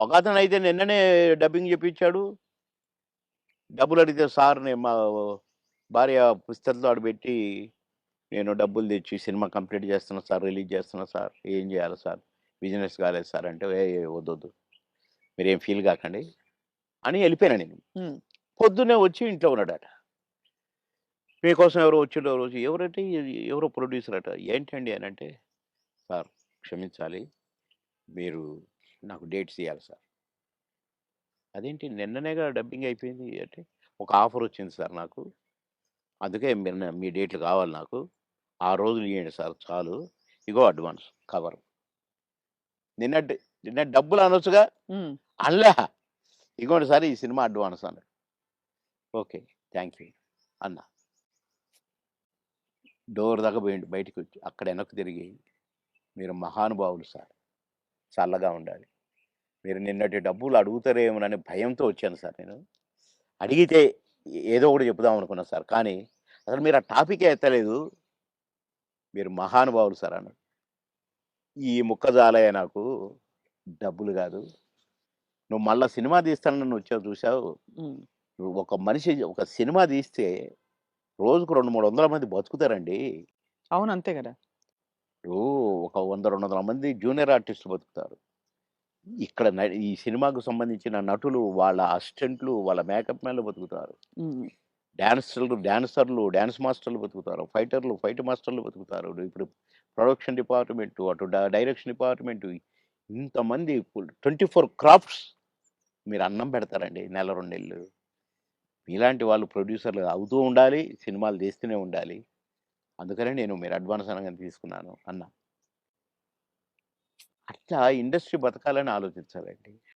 ఒకతనైతే నిన్ననే dubbing చెప్పించాడు. డబ్బులడిగితే sir నేను మా భార్య పుస్తకంతో ఆడబెట్టి, నేను డబ్బులు తెచ్చి సినిమా కంప్లీట్ చేస్తున్నా సార్, రిలీజ్ చేస్తున్నా సార్. ఏం చేయాలి సార్? బిజినెస్ కాలేదు సార్ అంటే, వద్దొద్దు. మీరేం ఫీల్ కాకండి అని వెళ్ళిపోయాను నేను. హ్మ్. పొద్దున్నే వచ్చి ఇంట్లో ఉన్నాడట. మీకోసం ఎవరో వచ్చిండ్రు రోజు. ఎవరంటే ఎవరో ప్రొడ్యూసర్ అట. ఏంటండి అనంటే, సార్ క్షమించాలి. మీరు నాకు డేట్స్ ఇయ్యాలి సార్. అదేంటి నిన్ననేగా డబ్బింగ్ అయిపోయింది అంటే, ఒక ఆఫర్ వచ్చింది సార్ నాకు. అందుకే మీరు మీ డేట్లు కావాలి నాకు. ఆ రోజులు ఇయ్యండి సార్ చాలు. ఇగో అడ్వాన్స్ కవర్. నిన్న నిన్న డబ్బులు అనొచ్చుగా. హ్మ్. అనలా. ఇగోండి సార్ ఈ సినిమా అడ్వాన్స్ అన్నాడు. ఓకే. థ్యాంక్ యూ అన్నా. డోర్ దాకా పోయిండు. బయటికి వచ్చి అక్కడ వెనక్కి తిరిగి, మీరు మహానుభావులు సార్. చల్లగా ఉండాలి. మీరు నిన్నటి డబ్బులు అడుగుతారేమోనని భయంతో వచ్చాను సార్ నేను. అడిగితే ఏదో ఒకటి చెప్దాం అనుకున్నా సార్. కానీ అసలు మీరు ఆ టాపికే ఎత్తలేదు. మీరు మహానుభావులు సార్ అన్నాడు. ఈ ముక్క చాలయ్య నాకు. డబ్బులు కాదు. నువ్వు మళ్ళా సినిమా తీస్తానని వచ్చావు చూసావు. హ్మ్. నువ్వు ఒక మనిషి ఒక సినిమా తీస్తే రోజుకు 200, 300 మంది బతుకుతారండి. అవును. అంతే గదా! ఇప్పుడు ఒక 100, 200 మంది జూనియర్ ఆర్టిస్టులు బతుకుతారు. ఇక్కడ ఈ సినిమాకు సంబంధించిన నటులు, వాళ్ళ అసిస్టెంట్లు, వాళ్ళ మేకప్ మ్యాన్‌లు బతుకుతారు. హ్మ్. డాన్సర్లు, డాన్స్ మాస్టర్లు బతుకుతారు. ఫైటర్లు, ఫైట్ మాస్టర్లు బతుకుతారు. ఇప్పుడు ప్రొడక్షన్ డిపార్ట్‌మెంటు, అటు డైరెక్షన్ డిపార్ట్‌మెంటు ఇంతమంది 24 క్రాఫ్ట్స్ మీరు అన్నం పెడతారండి నెల, 2 నెలలు. మీలాంటి వాళ్ళు ప్రొడ్యూసర్‌లు అవుతూ ఉండాలి. సినిమాలు తీస్తూనే ఉండాలి. అందుకనే నేను మీరు అడ్వాన్స్ అనగానే తీసుకున్నాను అన్నా. అట్లా ఇండస్ట్రీ బతకాలని ఆలోచించాలండి.